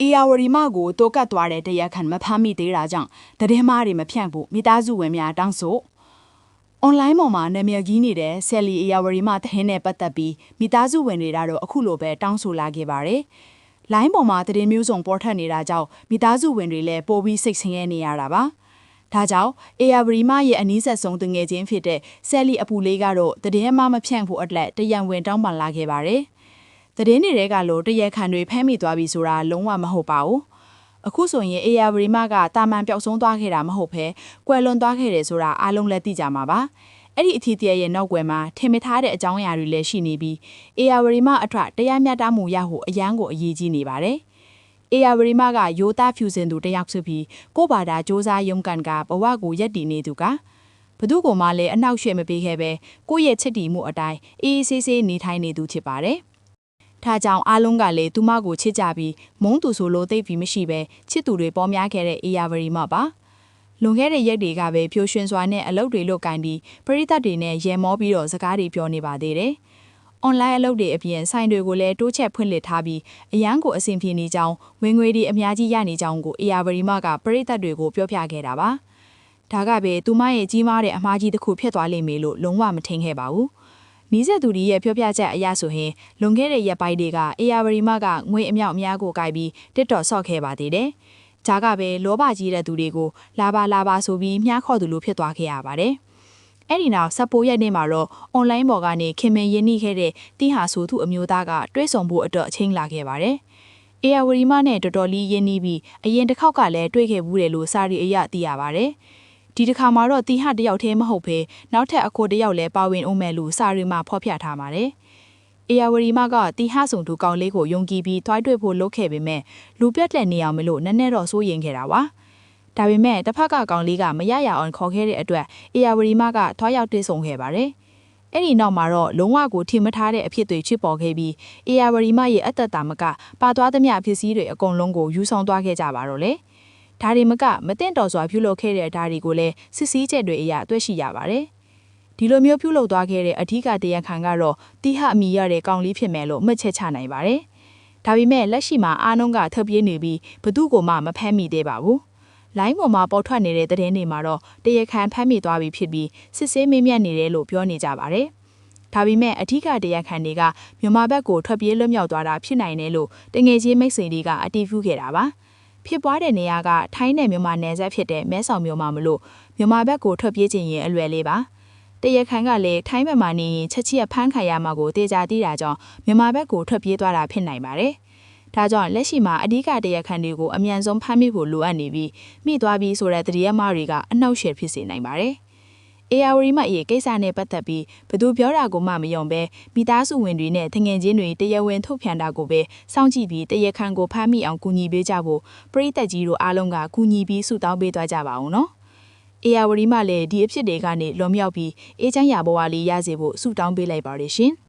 အေယာဝရီမကိုတိုးကတ်သွားတဲ့တရားခံမဖမ်းမိသေးတာကြောင့်တည်င်းမားတွေမဖြန့်ဖို့မိသားစုဝင်များတောင်းဆိုအွန်လိုင်းပေါ်မှာနာမည်ကြီးနေတဲ့ဆယ်လီအေယာဝရီမတည်င်းနဲ့ပတ်သက်ပြီးမိသားစုဝင်တွေကတော့အခုလိုပဲတောင်းဆိုလာခဲ့ပါတယ်။လိုင်းပေါ်မှာတည်င်းမျိုးစုံပေါ်ထွက်နေတာကြောင့်မိသားစုဝင်တွေလည်းပိုပြီးစိတ်ဆင်းရဲနေရတာပါ။ဒါကြောင့်အေယာဝရီမရဲ့အနီးဆက်ဆုံးတငယ်ချင်းဖြစ်တဲ့ဆယ်လီအပူလေးကတော့တည်င်းမဖြန့်ဖို့အတွက်တရံဝင်တောင်းပန်လာခဲ့ပါတယ်။တည်င်းတွေကလို့တရက်ခံတွေဖမ်းမိသွားပြီဆိုတာလုံးဝမဟုတ်ပါဘူး။အခုဆိုရင်အေယာဝရီမကတာမန်ပျောက်ဆုံးသွားခဲ့တာမဟုတ်ဘဲကွယ်လွန်သွားခဲ့တယ်ဆိုတာအားလုံးလည်းသိကြမှာပါ။အဲ့ဒီအထီးတရရဲ့နောက်ွယ်မှာထင်မထားတဲ့အကြောင်းအရာတွေလည်းရှိနေပြီးအေယာဝရီမအထက်တရားမျှတမှုရဖို့အရန်ကိုအရေးကြီးနေပါတယ်။အေယာဝရီမကရိုးသားဖြူစင်သူတယောက်ဆိုပြီးကိုဘာသာစ조사ရုံကန်ကဘဝကိုရက်တည်နေသူကဘသူကမှလည်းအနောက်ရွှေ့မပေးခဲ့ပဲကိုယ့်ရဲ့ချစ်တီမှုအတိုင်းအေးအေးဆေးဆေးနေထိုင်နေသူဖြစ်ပါတယ်။ထားကြောင့်အားလုံးကလည်းသူမကိုချစ်ကြပြီးမုန်းသူဆိုလို့သိပြီးမရှိပဲချစ်သူတွေပေါ်များခဲ့တဲ့အေယာဝရီမပါလွန်ခဲ့တဲ့ရက်တွေကပဲဖြိုးရွှင်စွာနဲ့အလုပ်တွေလုပ်ကိုင်းပြီးပရိသတ်တွေနဲ့ရဲမောပြီးတော့စကားတွေပြောနေပါသေးတယ်။အွန်လိုင်းအလုပ်တွေအပြင်ဆိုင်တွေကိုလည်းတိုးချက်ဖွင့်လှစ်ထားပြီးအရန်ကိုအဆင်ပြေနေကြောင်းဝင်ငွေတွေအများကြီးရနေကြောင်းကိုအေယာဝရီမကပရိသတ်တွေကိုပြောပြခဲ့တာပါ။ဒါကပဲသူမရဲ့ကြီးမားတဲ့အမှားကြီးတစ်ခုဖြစ်သွားလိမ့်မယ်လို့လုံးဝမထင်ခဲ့ပါဘူး။နီးစပ်သူတွေရဲ့ပြောပြချက်အရဆိုရင်လွန်ခဲ့တဲ့ရက်ပိုင်းတွေကအေယာဝရီမကငွေအမြောက်အများကိုကိုက်ပြီးတစ်တော်ဆော့ခဲ့ပါသေးတယ်။ဂျာကပဲလောဘကြီးတဲ့သူတွေကိုလာပါဆိုပြီးမြှားခေါ်သူလိုဖြစ်သွားခဲ့ရပါတယ်။အဲ့ဒီနောက်စပိုးရက်နေ့မှာတော့အွန်လိုင်းပေါ်ကနေခင်မင်ရင်းနှီးခဲ့တဲ့တီးဟာဆိုသူအမျိုးသားကတွဲဆုံဖို့အတွက်အချိန်လာခဲ့ပါတယ်။အေယာဝရီမနဲ့တော်တော်လေးရင်းနှီးပြီးအရင်တစ်ခေါက်ကလည်းတွေ့ခဲ့ဘူးတယ်လို့စာရီအရသိရပါတယ်။ဒီတစ်ခါမှာတော့တီဟတယောက်တည်းမဟုတ်ဘဲနောက်ထပ်အခိုတယောက်လည်းပါဝင်အောင်မယ်လို့စာရီမှာဖော်ပြထားပါတယ်။အေယာဝရီမကတီဟဆုံသူကောင်လေးကိုယုံကြည်ပြီးတွိုင်းတွေ့ဖို့လုပ်ခဲ့ပေမဲ့လူပြက်လက်နေအောင်မလို့နည်းနည်းတော့စိုးရင်ခဲ့တာပါ။ဒါပေမဲ့တစ်ဖက်ကကောင်လေးကမရရအောင်ခေါ်ခဲ့တဲ့အတွက်အေယာဝရီမကထွားရောက်တွေ့ဆုံခဲ့ပါတယ်။အဲ့ဒီနောက်မှာတော့လုံးဝကိုထိမထားတဲ့အဖြစ်တွေဖြစ်ပေါ်ခဲ့ပြီးအေယာဝရီမရဲ့အသက်တာမကပါသွားသမျှဖြစ်စည်းတွေအကုန်လုံးကိုယူဆောင်သွားခဲ့ကြပါတော့လေ။ဒါတွေမကမတင်တော်စွာပြုလုပ်ခဲ့တဲ့ဓာတ်တွေကိုလည်းစစ်စည်းချက်တွေအရတွေ့ရှိရပါတယ်။ဒီလိုမျိုးပြုလုပ်သွားခဲ့တဲ့အထူးကတရားခံကတော့တီဟအမိရတဲ့ကောင်လေးဖြစ်မယ်လို့မှတ်ချက်ချနိုင်ပါတယ်။ဒါပေမဲ့လက်ရှိမှာအားလုံးကထပ်ပြေးနေပြီးဘသူ့ကိုမှမဖမ်းမိသေးပါဘူး။လိုင်းပေါ်မှာပေါ်ထွက်နေတဲ့သတင်းတွေမှာတော့တရားခံဖမ်းမိသွားပြီဖြစ်ပြီးစစ်ဆေးမေးမြန်းနေတယ်လို့ပြောနေကြပါတယ်။ဒါပေမဲ့အထူးကတရားခံတွေကမြန်မာဘက်ကိုထွက်ပြေးလွတ်မြောက်သွားတာဖြစ်နိုင်တယ်လို့တငယ်ချင်းမိတ်ဆွေတွေကအတည်ပြုခဲ့တာပါ။ဖြစ်ပွားတဲ့နေရာကထိုင်းနယ်မြန်မာနယ်စပ်ဖြစ်တဲ့မဲဆောက်မြို့မှာမလို့မြန်မာဘက်ကိုထွက်ပြေးခြင်းရင်အလွယ်လေးပါတရခန်ကလည်းထိုင်းမြန်မာနေရင်ချက်ချင်းဖမ်းခံရမှာကိုတေချာသိတာကြောင့်မြန်မာဘက်ကိုထွက်ပြေးသွားတာဖြစ်နိုင်ပါတယ်ဒါကြောင့်လက်ရှိမှာအဓိကတရခန်တွေကိုအမြန်ဆုံးဖမ်းမိဖို့လိုအပ်နေပြီးမိသွားပြီးဆိုတဲ့တရမတွေကအနှောက်အယှက်ဖြစ်စေနိုင်ပါတယ်အေယာဝရီမရဲ့ကိစ္စနဲ့ပတ်သက်ပြီးဘသူပြောတာကိုမှမယုံပဲမိသားစုဝင်တွေနဲ့တငယ်ချင်းတွေတရားဝင်ထုတ်ပြန်တာကိုပဲစောင့်ကြည့်ပြီးတရခန်ကိုဖမ်းမိအောင်ကူညီပေးကြဖို့ပရိသတ်ကြီးတို့အားလုံးကကူညီပြီးဆုတောင်းပေးသွားကြပါအောင်နော်အေယာဝရီမလည်းဒီအဖြစ်တွေကနေလွန်မြောက်ပြီးအေးချမ်းရာဘဝလေးရစေဖို့ဆုတောင်းပေးလိုက်ပါရရှင်